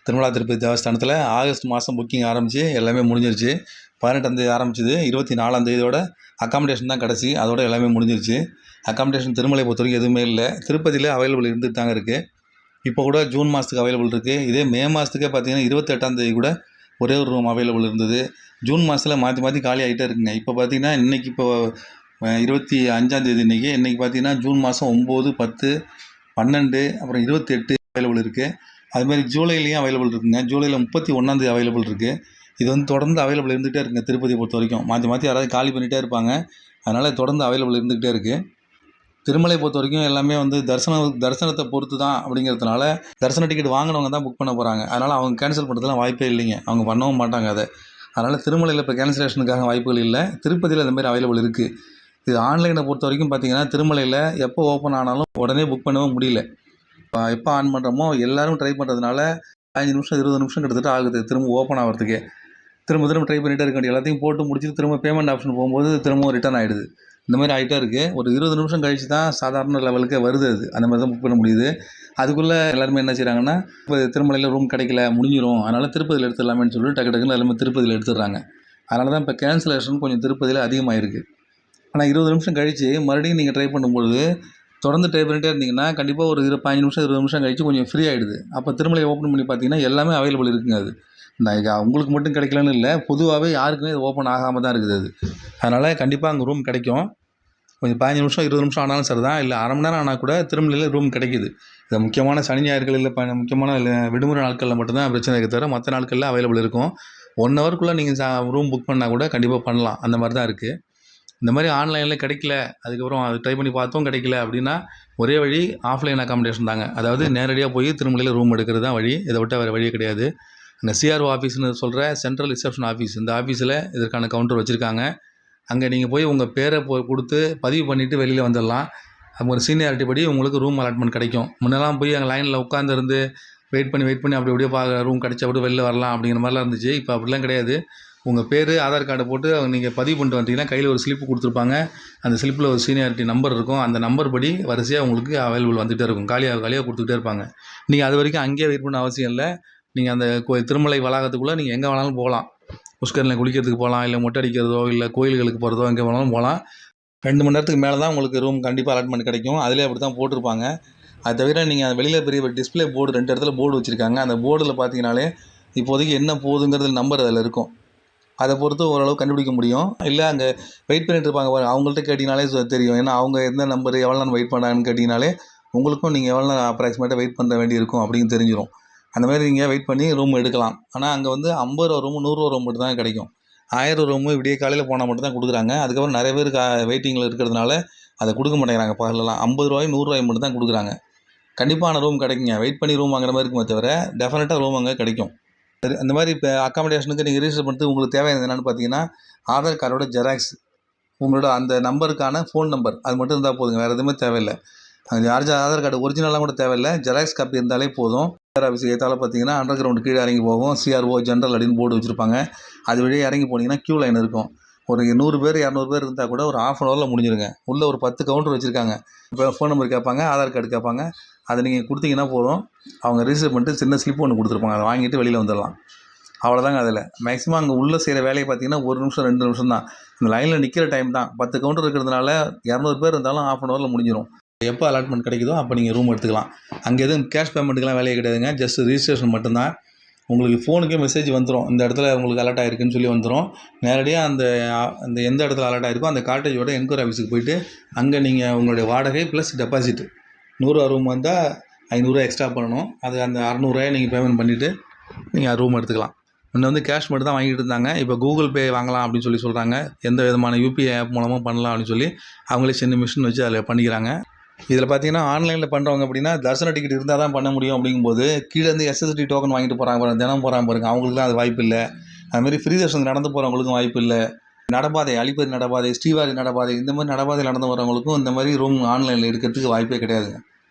Tirumala Tirupati தேவஸ்தானத்தில் August மாதம் booking ஆரம்பித்து எல்லாமே முடிஞ்சிருச்சு. 18ஆம் தேதி ஆரம்பிச்சது. 24ஆம் தேதியோட அக்காமடேஷன் தான் கடைசி. அதோட எல்லாமே முடிஞ்சிருச்சு. அக்காமடேஷன் திருமலை பொறுத்த வரைக்கும் எதுவுமே இல்லை. திருப்பதியில் அவைலபிள் இருந்துட்டு தாங்க இருக்குது. இப்போ கூட ஜூன் மாதத்துக்கு அவைலபிள் இருக்குது. இதே மே மாதத்துக்கே பார்த்தீங்கன்னா 28ஆம் தேதி கூட ஒரே ஒரு ரூம் அவைலபிள் இருந்தது. ஜூன் மாதத்தில் மாற்றி மாற்றி காலி ஆகிட்டே இருக்குங்க. இப்போ பார்த்தீங்கன்னா இன்றைக்கி இப்போ 25ஆம் தேதி இன்றைக்கி பார்த்தீங்கன்னா ஜூன் மாதம் 9, 10, 12 அப்புறம் 28 அவைலபிள் இருக்குது. அதுமாதிரி ஜூலைலேயும் அவைலபிள் இருக்குங்க. ஜூலையில் 31ஆம் தேதி அவைலபிள் இருக்குது. இது வந்து தொடர்ந்து அவைலபிள் இருந்துகிட்டே இருக்குங்க. திருப்பதியை பொறுத்த வரைக்கும் மாற்றி மாற்றி யாராவது காலி பண்ணிகிட்டே இருப்பாங்க. அதனால் தொடர்ந்து அவைலபிள் இருந்துகிட்டே இருக்குது. திருமலை பொறுத்த வரைக்கும் எல்லாமே வந்து தரிசனத்தை பொறுத்து தான் அப்படிங்கிறதுனால தரிசன டிக்கெட் வாங்கினவங்க தான் புக் பண்ண போகிறாங்க. அதனால் அவங்க கேன்சல் பண்ணுறதுலாம் வாய்ப்பே இல்லைங்க. அவங்க பண்ணவும் மாட்டாங்க அதை. அதனால் திருமலையில் இப்போ கேன்சலேஷனுக்காக வாய்ப்புகள் இல்லை. திருப்பதியில் இந்த அவைலபிள் இருக்குது. இது ஆன்லைனை பொறுத்த வரைக்கும் பார்த்திங்கன்னா திருமலையில் எப்போ ஓப்பன் ஆனாலும் உடனே புக் பண்ணவும் முடியல. எப்போ ஆன் பண்ணுறோமோ எல்லோரும் ட்ரை பண்ணுறதுனால 15 நிமிஷம் 20 நிமிஷம் கிட்டத்தட்ட ஆகுது திரும்ப ஓப்பன் ஆகிறதுக்கே. திரும்ப ட்ரை பண்ணிகிட்டே இருக்க வேண்டிய எல்லாத்தையும் போட்டு முடிச்சுட்டு திரும்ப பேமெண்ட் ஆப்ஷன் போகும்போது திரும்பவும் ரிட்டர்ன் ஆகிடுது. இந்த மாதிரி ஆகிட்டே இருக்குது. ஒரு 20 நிமிஷம் கழித்து தான் சாதாரண லெவலுக்கே வருது. அது அந்த மாதிரி தான் புக் பண்ண முடியுது. அதுக்குள்ளே எல்லாருமே என்ன செய்கிறாங்கன்னா இப்போ திருமலையில் ரூம் கிடைக்கல முடிஞ்சிடும், அதனால் திருப்பதியில் எடுத்துடலாமேன்னு சொல்லிட்டு டக்குன்னு எல்லாமே திருப்பதியில் எடுத்துடுறாங்க. அதனால தான் இப்போ கேன்சலேஷன் கொஞ்சம் திருப்பதியில் அதிகமாகிருக்கு. ஆனால் 20 நிமிஷம் கழித்து மறுபடியும் நீங்கள் ட்ரை பண்ணும்போது தொடர்ந்து ட்ரை பண்ணிகிட்டே இருந்தீங்கன்னா கண்டிப்பாக ஒரு 15 நிமிஷம் 20 நிமிஷம் கழித்து கொஞ்சம் ஃப்ரீ ஆகிடுது. அப்போ திருமலையை ஓப்பன் பண்ணி பார்த்தீங்கன்னா எல்லாமே அவைலபிள் இருக்குங்க. அது உங்களுக்கு மட்டும் கிடைக்கலன்னு இல்லை, பொதுவாகவே யாருக்குமே இது ஓப்பன் ஆகாமல் தான் இருக்குது. அது அதனால் கண்டிப்பாக அங்கே ரூம் கிடைக்கும். கொஞ்சம் 15 நிமிஷம் 20 நிமிஷம் ஆனாலும் சரி தான், இல்லை அரை மணி நேரம் ஆனால் கூட திருமலையில் ரூம் கிடைக்கிது. இது முக்கியமான சனி ஞாயிறுகள் இல்லை முக்கியமான விடுமுறை நாட்களில் மட்டும்தான் பிரச்சனை இருக்க தவிர மற்ற நாட்களில் அவைலபிள் இருக்கும். 1 ஹவருக்குள்ளே நீங்கள் ரூம் புக் பண்ணால் கூட கண்டிப்பாக பண்ணலாம். அந்த மாதிரி தான் இருக்குது. இந்த மாதிரி ஆன்லைனில் கிடைக்கல, அதுக்கப்புறம் அது ட்ரை பண்ணி பார்த்தோம் கிடைக்கல அப்படின்னா ஒரே வழி ஆஃப்லைன் அக்காமடேஷன் தாங்க. அதாவது நேரடியாக போய் திருமலையில் ரூம் எடுக்கிறது தான் வழி. இதை விட்டு வேறு வழியே கிடையாது. அங்கே சிஆர்ஓ ஆஃபீஸ்னு சொல்கிற சென்ட்ரல் ரிசப்ஷன் ஆஃபீஸ், இந்த ஆஃபீஸில் இதற்கான கவுண்டர் வச்சுருக்காங்க. அங்கே நீங்கள் போய் உங்கள் பேரை கொடுத்து பதிவு பண்ணிவிட்டு வெளியில் வந்துடலாம். அங்கே ஒரு சீனியாரிட்டி படி உங்களுக்கு ரூம் அலாட்மெண்ட் கிடைக்கும். முன்னெல்லாம் போய் அங்கே லைனில் உட்காந்துருந்து வெயிட் பண்ணி அப்படி அப்படியே ரூம் கிடைச்சா கூட வெளில வரலாம் அப்படிங்கிற மாதிரிலாம் இருந்துச்சு. இப்போ அப்படிலாம் கிடையாது. உங்கள் பேர் ஆதார் கார்டை போட்டு நீங்கள் பதிவு பண்ணிட்டு வந்தீங்கன்னா கையில் ஒரு ஸ்லிப்பு கொடுத்துருப்பாங்க. அந்த ஸ்லிப்பில் ஒரு சீனியாரிட்டி நம்பர் இருக்கும். அந்த நம்பர் படி வரிசையாக உங்களுக்கு அவைலபிள் வந்துகிட்டே இருக்கும். காலியாக கொடுத்துக்கிட்டே இருப்பாங்க. நீங்கள் அது வரைக்கும் அங்கேயே வெயிட் பண்ண அவசியம் இல்லை. நீங்கள் அந்த திருமலை வளாகத்துக்குள்ளே நீங்கள் எங்கே வேணாலும் போகலாம். புஷ்கரில் குளிக்கிறதுக்கு போகலாம், இல்லை மொட்டை அடிக்கிறதோ, இல்லை கோயில்களுக்கு போகிறதோ எங்கே வேணாலும் போகலாம். 2 மணி நேரத்துக்கு மேலே தான் உங்களுக்கு ரூம் கண்டிப்பாக அலாட்மெண்ட் கிடைக்கும். அதிலே அப்படி தான் போட்டிருப்பாங்க. அது தவிர நீங்கள் வெளியில் பெரிய டிஸ்பிளே போர்டு 2 இடத்துல போர்டு வச்சுருக்காங்க. அந்த போர்டில் பார்த்தீங்கனாலே இப்போதைக்கு என்ன போகுதுங்கிறது நம்பர் அதில் இருக்கும். அதை பொறுத்து ஓரளவு கண்டுபிடிக்க முடியும். இல்லை அங்கே வெயிட் பண்ணிட்டு இருப்பாங்க பாருங்கள், அவங்கள்ட்ட கேட்டிங்கனாலே தெரியும். ஏன்னா அவங்க எந்த நம்பர் எவ்வளோ நேரம் வெயிட் பண்ணாங்கன்னு கேட்டிங்கனாலே உங்களுக்கும் நீங்கள் எவ்வளோ நேரம் அப்ராக்சிமேட்டாக வெயிட் பண்ண வேண்டியிருக்கும் அப்படின்னு தெரிஞ்சிடும். அந்த மாதிரி நீங்கள் வெயிட் பண்ணி ரூம் எடுக்கலாம். ஆனால் அங்கே வந்து 50 ரூபா ரூமு 100 ரூபா ரூம் மட்டும் தான் கிடைக்கும். 1000 ரூமு விடிய காலையில் போனால் மட்டும் தான் கொடுக்குறாங்க. அதுக்கப்புறம் நிறைய பேர் வெயிட்டிங்கில் இருக்கிறதுனால அதை கொடுக்க மாட்டேங்கிறாங்க. பகலெல்லாம் 50 ரூபாயும் 100 ரூபாயும் மட்டும் தான் கொடுக்குறாங்க. கண்டிப்பான ரூம் கிடைக்குங்க. வெயிட் பண்ணி ரூம் வாங்குற மாதிரி இருக்குமே தவிர டெஃபினட்டாக ரூம் அங்கே கிடைக்கும். அந்த மாதிரி இப்போ அக்காமடேஷனுக்கு நீங்கள் ரிஜிஸ்டர் பண்ணிட்டு உங்களுக்கு தேவையானது என்னென்னு பார்த்தீங்கன்னா ஆதார் கார்டோட ஜெராக்ஸ், உங்களோட அந்த நம்பருக்கான ஃபோன் நம்பர், அது மட்டும் இருந்தால் போதுங்க. வேறு எதுவுமே தேவையில்லை. ஆதார் கார்டு ஒரிஜினலாக கூட தேவையில்லை, ஜெராக்ஸ் காப்பி இருந்தாலே போதும். ஆஃபீஸ் ஏற்றால பார்த்தீங்கன்னா அண்டர் கிரவுண்ட் கீழே இறங்கி போகும். சிஆர்ஓ ஜென்ரல் அப்படின்னு போர்டு வச்சுருப்பாங்க. அது வழியாக இறங்கி போனீங்கன்னா க்யூ லைன் இருக்கும். ஒரு 100 பேர் 200 பேர் இருந்தால் கூட ஒரு ½ ஹவரில் முடிஞ்சிருங்க. உள்ளே ஒரு 10 கவுண்டர் வச்சுருக்காங்க. இப்போ ஃபோன் நம்பர் கேட்பாங்க, ஆதார் கார்டு கேட்பாங்க. அதை நீங்கள் கொடுத்தீங்கன்னா போதும். அவங்க ரிஜிஸ்டர் பண்ணிட்டு சின்ன ஸ்லிப் ஒன்று கொடுத்துருப்பாங்க. அதை வாங்கிட்டு வெளியில் வந்துடலாம். அவ்வளோதாங்க. அதில் மேக்ஸிமம் அங்கே உள்ளே செய்கிற வேலையை பார்த்தீங்கன்னா 1 நிமிஷம் 2 நிமிஷம் தான். இந்த லைனில் நிற்கிற டைம் தான். 10 கவுண்டர் இருக்கிறதுனால 200 பேர் இருந்தாலும் ½ ஹவரில் முடிஞ்சிடும். எப்போ அலாட்மெண்ட் கிடைக்குதோ அப்போ நீங்கள் ரூம் எடுத்துக்கலாம். அங்கே எதுவும் கேஷ் பேமெண்ட்டுக்கெலாம் வேலையே கிடையாதுங்க. ஜஸ்ட் ரிஜிஸ்ட்ரேஷன் மட்டும்தான். உங்களுக்கு ஃபோனுக்கே மெசேஜ் வந்துடும், இந்த இடத்துல உங்களுக்கு அலர்ட் ஆகிருக்குன்னு சொல்லி வந்துடும். நேரடியாக அந்த எந்த இடத்துல அலர்ட் ஆகிருக்கோ அந்த காட்டேஜோட என்கொயரி ஆஃபீஸுக்கு போயிட்டு அங்கே நீங்கள் உங்களுடைய வாடகை ப்ளஸ் டெபாசிட் 100 ரூம் வந்தால் 500 எக்ஸ்ட்ரா பண்ணணும். அது அந்த 600 நீங்கள் பேமெண்ட் பண்ணிவிட்டு நீங்கள் ரூம் எடுத்துக்கலாம். முன்ன வந்து கேஷ் மட்டும் தான் வாங்கிட்டு இருந்தாங்க. இப்போ கூகுள் பே வாங்கலாம் அப்படின்னு சொல்லி சொல்கிறாங்க. எந்த விதமான யூபிஐ ஆப் மூலமாக பண்ணலாம் அப்படின்னு சொல்லி அவங்களே சின்ன மிஷின் வச்சு அதில் பண்ணிக்கிறாங்க. இதில் பார்த்தீங்கன்னா ஆன்லைனில் பண்ணுறவங்க அப்படின்னா தரிசன டிக்கெட் இருந்தால் தான் பண்ண முடியும். அப்படிங்கும்போது கீழேருந்து எஸ்எஸ்டி டோக்கன் வாங்கிட்டு போகிறாங்க பாருங்கள், தினம் போகிறாங்க பாருங்கள், அவங்களுக்குலாம் அது வாய்ப்பு இல்லை. அதுமாதிரி ஃப்ரீ தர்ஷன் நடந்து போகிறவங்களுக்கும் வாய்ப்பு இல்லை. நடப்பாதை, அலிப்பதி நடப்பாதை, ஸ்ரீவாரி நடப்பாதை, இந்த மாதிரி நடப்பாதையில் நடந்து வரவங்களுக்கும் இந்த மாதிரி ரூம் ஆன்லைனில் எடுக்கிறதுக்கு வாய்ப்பே கிடையாதுங்க.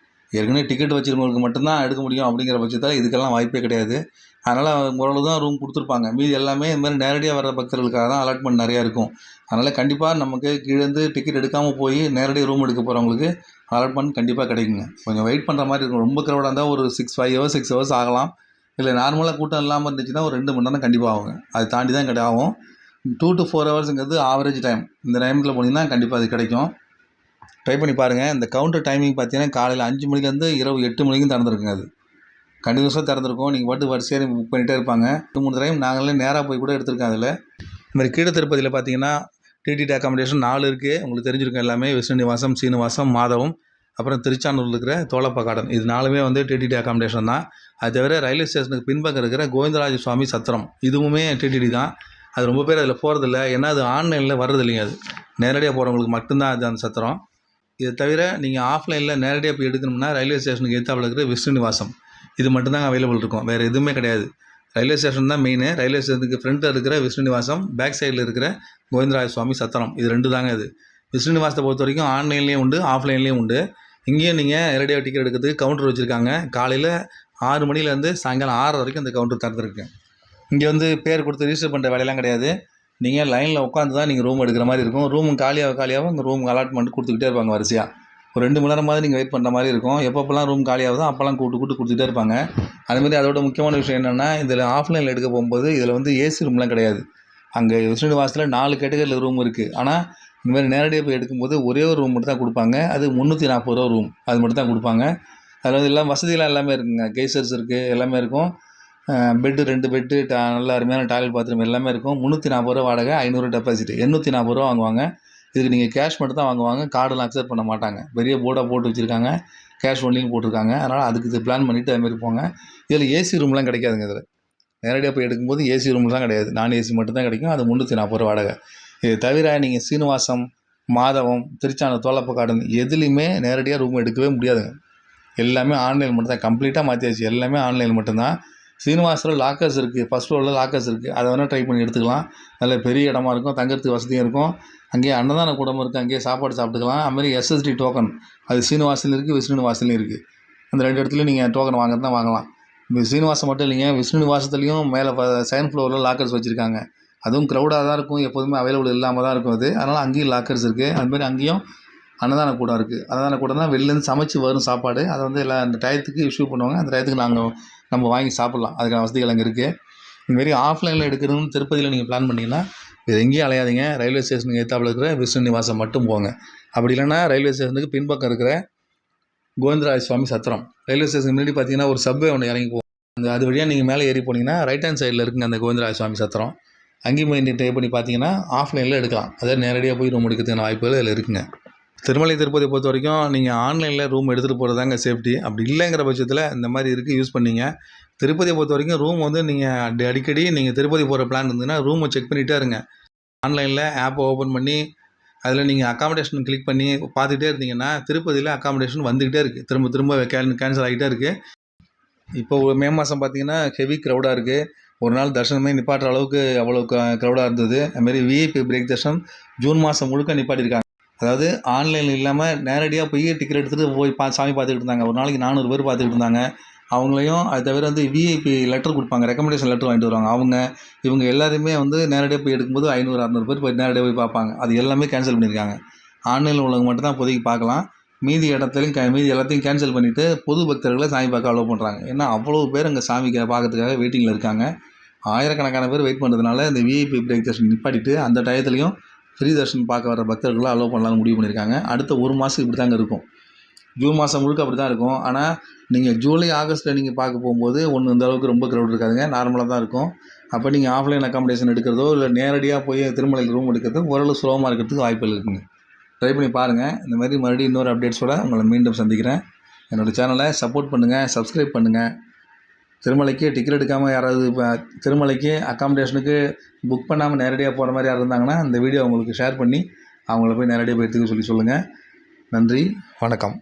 ஏற்கனவே டிக்கெட் வச்சுருக்கவங்களுக்கு மட்டும்தான் எடுக்க முடியும். அப்படிங்கிற பட்சத்தில் இதுக்கெல்லாம் வாய்ப்பே கிடையாது. அதனால் ஓரளவு தான் ரூம் கொடுத்துருப்பாங்க. மீதி எல்லாமே இந்த மாதிரி நேரடியாக வர பக்தர்களுக்காக தான் அலாட்மெண்ட் நிறையா இருக்கும். அதனால் கண்டிப்பாக நமக்கு கீழேருந்து டிக்கெட் எடுக்காமல் போய் நேரடியாக ரூம் எடுக்க போகிறவங்களுக்கு அலாட்மெண்ட் கண்டிப்பாக கிடைக்குங்க. கொஞ்சம் வெயிட் பண்ணுற மாதிரி இருக்கும். ரொம்ப க்ரௌடாக இருந்தால் ஒரு 5 ஹவர்ஸ் 6 ஹவர்ஸ் ஆகலாம். இல்லை நார்மலாக கூட்டம் இல்லாமல் இருந்துச்சுன்னா ஒரு 2 மணி நேரம் கண்டிப்பாக ஆகுங்க. அதை தாண்டி தான் ஆகும். 2 to 4 ஹவர்ஸுங்கிறது ஆவரேஜ் டைம். இந்த டைமுக்குள்ள போனீங்கன்னா கண்டிப்பாக அது கிடைக்கும். ட்ரை பண்ணி பாருங்கள். இந்த கவுண்டர் டைமிங் பார்த்தீங்கன்னா காலையில் 5 மணிலேருந்து இரவு 8 மணிக்கும் திறந்துருக்குங்க. அது கண்டினியூஸாக திறந்துருக்கும். நீங்கள் பாட்டு வரிசையாக புக் பண்ணிகிட்டே இருப்பாங்க. 2-3 டைம் நாங்களே நேராக போய் கூட எடுத்திருக்கேன் அதில். இதுமாதிரி கீழ திருப்பதியில் பார்த்தீங்கன்னா டிடிடி அக்காமடேஷன் 4 இருக்குது. உங்களுக்கு தெரிஞ்சிருக்கும் எல்லாமே. விஷ்ணுநிவாசம், சீனிவாசம், மாதவம், அப்புறம் திருச்சானூரில் இருக்கிற தோலப்பா கார்டன். இது 4மே வந்து டிடிடி அக்காமடேஷன் தான். அது தவிர ரயில்வே ஸ்டேஷனுக்கு பின்பக்கம் இருக்கிற கோவிந்தராஜ சுவாமி சத்திரம் இதுவுமே டிடிடி தான். அது ரொம்ப பேர் அதில் போகிறதில்ல. ஏன்னா அது ஆன்லைனில் வர்றது இல்லைங்க. அது நேரடியாக போகிறவங்களுக்கு மட்டும்தான் அது அந்த சத்திரம். இதை தவிர நீங்கள் ஆஃப்லைனில் நேரடியாக போய் எடுக்கணும்னா ரயில்வே ஸ்டேஷனுக்கு எதிர்த்தாப்புல இருக்கிற விஷ்ணுநிவாசம் இது மட்டும்தாங்க அவைலபிள் இருக்கும். வேறு எதுவுமே கிடையாது. ரயில்வே ஸ்டேஷன் தான் மெயின். ரயில்வே ஸ்டேஷனுக்கு ஃப்ரண்ட்டில் இருக்கிற விஷ்ணுநிவாசம், பேக் சைடில் இருக்கிற கோவிந்தராஜ சுவாமி சத்திரம் இது 2 தாங்க. இது விஷ்ணுநிவாசத்தை பொறுத்த வரைக்கும் ஆன்லைன்லேயும் உண்டு, ஆஃப்லைன்லேயும் உண்டு. இங்கேயும் நீங்கள் நேரடியாக டிக்கெட் எடுக்கிறதுக்கு கவுண்டர் வச்சுருக்காங்க. காலையில் 6 மணிலேருந்து சாயங்காலம் 6 வரைக்கும் அந்த கவுண்டர் திறந்துருக்கு. இங்கே வந்து பேர் கொடுத்து ரிஜிஸ்டர் பண்ணுற வேலையெல்லாம் கிடையாது. நீங்கள் லைனில் உட்காந்து தான் நீங்கள் ரூம் எடுக்கிற மாதிரி இருக்கும். ரூம் காலியாக உங்கள் ரூம் அலாட்மெண்ட் கொடுத்துக்கிட்டே இருப்பாங்க வரிசையாக. ஒரு 2 மணி நேரமாவது நீங்கள் வெயிட் பண்ணுற மாதிரி இருக்கும். எப்பப்போலாம் ரூம் காலியாகுதோ அப்போல்லாம் கொடுத்துக்கிட்டே இருப்பாங்க. அதுமாதிரி அதோட முக்கியமான விஷயம் என்னென்னா இதில் ஆஃப்லைனில் எடுக்க போகும்போது இதில் வந்து ஏசி ரூம்லாம் கிடையாது. அங்கே விஷ்ணுநிவாசத்தில் 4 கேட்டகரியில் ரூம் இருக்குது. ஆனால் இந்தமாதிரி நேரடியாக போய் எடுக்கும்போது ஒரே ஒரு ரூம் மட்டும் தான் கொடுப்பாங்க. அது 340 ரூபா ரூம். அது மட்டும் தான் கொடுப்பாங்க. அதில் வந்து எல்லாம் வசதியெலாம் எல்லாமே இருக்குங்க. கெய்சர்ஸ் இருக்குது, எல்லாமே இருக்கும். பெட்டு 2 பெட்டு, நல்ல அருமையான டாய்லெட் பாத்ரூம் எல்லாமே இருக்கும். 340 ரூபா வாடகை, 500 டெபாசிட், 840 ரூபா வாங்குவாங்க. இதுக்கு நீங்கள் கேஷ் மட்டும் தான் வாங்குவாங்க. கார்டெலாம் அக்செப்ட் பண்ண மாட்டாங்க. பெரிய போர்டாக போட்டு வச்சுருக்காங்க. கேஷ் ஒன்லின்னு போட்டிருக்காங்க. அதனால் அதுக்கு இது பிளான் பண்ணிவிட்டு அதுமாரி போங்க. இதில் ஏசி ரூம்லாம் கிடைக்காதுங்க. இதில் நேரடியாக போய் எடுக்கும்போது ஏசி ரூம்லாம் கிடையாது. நான் ஏசி மட்டும் தான் கிடைக்கும். அது 340 ரூபா வாடகை. இது தவிர நீங்கள் சீனிவாசம், மாதவம், திருச்சானூர் தோலப்பா கார்டன் எதுலேயுமே நேரடியாக ரூம் எடுக்கவே முடியாதுங்க. எல்லாமே ஆன்லைன் மட்டும் தான். கம்ப்ளீட்டாக மாற்றியாச்சு. எல்லாமே ஆன்லைன் மட்டும்தான். சீனிவாசத்தில் லாக்கர்ஸ் இருக்குது. ஃபஸ்ட் ஃப்ளோரில் லாக்கர்ஸ் இருக்குது. அதை வேணால் ட்ரை பண்ணி எடுத்துக்கலாம். நல்ல பெரிய இடமா இருக்கும். தங்கறதுக்கு வசதியும் இருக்கும். அங்கேயே அன்னதான கூடம் இருக்குது. அங்கேயே சாப்பாடு சாப்பிட்டுக்கலாம். அதுமாதிரி எஸ்எஸ்டி டோக்கன் அது சீனிவாசலையும் இருக்குது, விஷ்ணுநிவாசலையும் இருக்குது. அந்த 2 இடத்துலையும் நீங்கள் டோக்கன் வாங்குறதுனா வாங்கலாம். சீனிவாசம் மட்டும் இல்லைங்க, விஷ்ணுநிவாசத்துலேயும் மேலே செகண்ட் ஃப்ளோரில் லாக்கர்ஸ் வச்சுருக்காங்க. அதுவும் க்ரௌடாக தான் இருக்கும். எப்போதுமே அவைலபிள் இல்லாமல் தான் இருக்கும் அது. அதனால் அங்கேயும் லாக்கர்ஸ் இருக்குது. அதுமாதிரி அங்கேயும் அன்னதான கூடம் இருக்குது. அன்னதான கூடம்னா வெளிலேருந்து சமைச்சு வரும் சாப்பாடு. அதை வந்து எல்லாம் அந்த டயத்துக்கு இஷ்யூ பண்ணுவாங்க. அந்த டயத்துக்கு நம்ம வாங்கி சாப்பிட்லாம். அதுக்கான வசதிகள் அங்கே இருக்குது. இதுமாரி ஆஃப்லைனில் எடுக்கணும்னு திருப்பதியில் நீங்கள் பிளான் பண்ணிங்கன்னா இது எங்கேயும் அலையாதீங்க. ரயில்வே ஸ்டேஷனுக்கு எதிர்த்தாப்புல இருக்கிற விஷ்ணுநிவாசம் மட்டும் போங்க. அப்படி இல்லைன்னா ரயில்வே ஸ்டேஷனுக்கு பின்பக்கம் இருக்கிற கோவிந்தராஜ சுவாமி சத்திரம். ரயில்வே ஸ்டேஷனுக்கு முன்னாடி பார்த்தீங்கன்னா ஒரு சப்வே ஒன்று இறங்கி போகும். அது வழியாக நீங்கள் மேலே ஏறி போனீங்கன்னா ரைட் ஹேண்ட் சைடில் இருக்குங்க அந்த கோவிந்தராஜ சுவாமி சத்திரம். அங்கேயும் போய் ட்ரை பண்ணி பார்த்தீங்கன்னா ஆஃப்லைனில் எடுக்கலாம். அதாவது நேரடியாக போய் ரூம் எடுக்கிறதுக்கான வாய்ப்புகள் இதில் இருக்குங்க. திருமலை திருப்பதியை பொறுத்த வரைக்கும் நீங்கள் ஆன்லைனில் ரூம் எடுத்துகிட்டு போகிறது தாங்க சேஃப்டி. அப்படி இல்லைங்கிற பட்சத்தில் இந்த மாதிரி இருக்குது, யூஸ் பண்ணிங்க. திருப்பதியை பொறுத்த வரைக்கும் ரூம் வந்து நீங்கள் அடிக்கடி நீங்கள் திருப்பதி போகிற பிளான் இருந்ததுன்னா ரூமை செக் பண்ணிகிட்டே இருங்க. ஆன்லைனில் ஆப்பை ஓப்பன் பண்ணி அதில் நீங்கள் அக்காமடேஷன் கிளிக் பண்ணி பார்த்துக்கிட்டே இருந்தீங்கன்னா திருப்பதியில் அக்காமடேஷன் வந்துக்கிட்டே இருக்குது. திரும்ப கேன்சல் ஆகிட்டே இருக்குது. இப்போ மே மாதம் பார்த்தீங்கன்னா ஹெவி க்ரௌடாக இருக்குது. ஒரு நாள் தர்ஷனமே நிப்பாட்டுற அளவுக்கு அவ்வளோ க்ரௌடாக இருந்தது. அதுமாரி விஐபி பிரேக் தர்ஷன் ஜூன் மாதம் முழுக்க நிப்பாட்டியிருக்காங்க. அதாவது ஆன்லைன் இல்லாமல் நேரடியாக போய் டிக்கெட் எடுத்துகிட்டு போய் சாமி பார்த்துக்கிட்டு இருந்தாங்க. ஒரு நாளைக்கு 400 பேர் பார்த்துக்கிட்டு இருந்தாங்க. அவங்களையும் அது தவிர வந்து விஐபி லெட்டர் கொடுப்பாங்க, ரெக்கமெண்டேஷன் லெட்டர் வாங்கிட்டு வருவாங்க. இவங்க எல்லாருமே வந்து நேரடியாக போய் எடுக்கும்போது 500-600 பேர் போய் நேரடியாக போய் பார்ப்பாங்க. அது எல்லாமே கேன்சல் பண்ணியிருக்காங்க. ஆன்லைனில் உள்ளவங்க மட்டும் தான் இப்போதைக்கு பார்க்கலாம். மீதி எல்லாத்தையும் கேன்சல் பண்ணிவிட்டு பொது பக்தர்களை சாமி பார்க்க அலோவ் பண்ணுறாங்க. ஏன்னா அவ்வளோ பேர் அங்கே சாமிக்கு பார்க்கறதுக்காக வெயிட்டிங்கில் இருக்காங்க. ஆயிரக்கணக்கான பேர் வெயிட் பண்ணுறதுனால இந்த விஐபி பிரேக் தர்ஷன் நிப்பாட்டிட்டு அந்த டயத்துலையும் ஃப்ரீ தர்ஷன் பார்க்க வர பக்தர்களை அலோவ் பண்ணலாம்னு முடிவு பண்ணியிருக்காங்க. அடுத்த 1 மாதம் இப்படி தாங்க இருக்கும். ஜூன் மாதம் முழுக்க அப்படி தான் இருக்கும். ஆனால் நீங்கள் ஜூலை ஆகஸ்ட்டில் நீங்கள் பார்க்க போகும்போது இந்த அளவுக்கு ரொம்ப க்ரௌட் இருக்காதுங்க. நார்மலாக தான் இருக்கும். அப்போ நீங்கள் ஆஃப்லைன் அக்காமடேஷன் எடுக்கிறதோ இல்லை நேரடியாக போய் திருமலையில் ரூம் எடுக்கிறதோ ஓரளவு சுலபமாக இருக்கிறதுக்கு வாய்ப்புகள் இருக்குங்க. ட்ரை பண்ணி பாருங்கள். இந்த மாதிரி மறுபடியும் இன்னொரு அப்டேட்ஸோடு உங்களை மீண்டும் சந்திக்கிறேன். என்னோடய சேனலை சப்போர்ட் பண்ணுங்கள், சப்ஸ்கிரைப் பண்ணுங்கள். திருமலைக்கு டிக்கெட் எடுக்காமல் யாராவது இப்போ திருமலைக்கு அக்காமடேஷனுக்கு புக் பண்ணாமல் நேரடியாக போகிற மாதிரி யார் இருந்தாங்கன்னா இந்த வீடியோ அவங்களுக்கு ஷேர் பண்ணி அவங்கள போய் நேரடியாக போய் எடுத்துக்க சொல்லுங்கள். நன்றி, வணக்கம்.